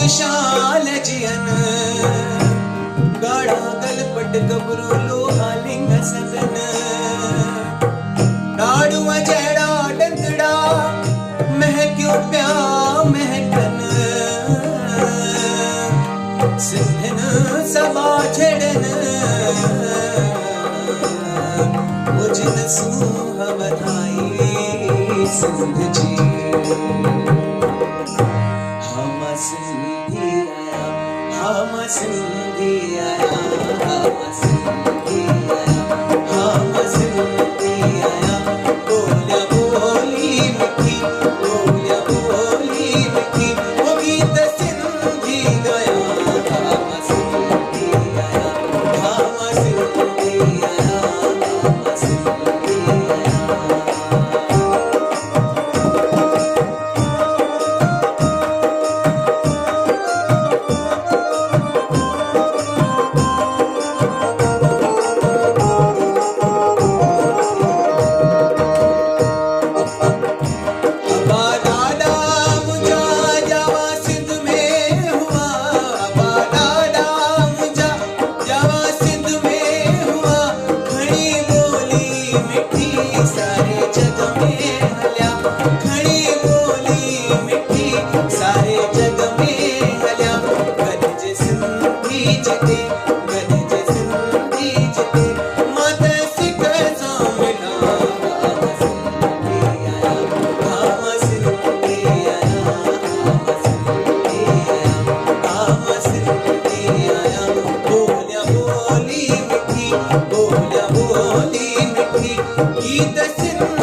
दुगशाल जियन गाड़ा गलपट गबरू लोहा लिंग सदन नाड़ुआ जड़ा डंगड़ा महक्यों प्या महकन सिंधन सबा छड़न मुझन सूह बधाई सिंध जी हम सिंधी आया हम सिंधी आया हम सिंधी आया हम सिंधी आया बोलिया बोली मिठी बोलिया बोली मिठी वो गीत सिंधी गया हम सिंधी आया हम सिंधी आया हम सिंधी आया गीत सिंध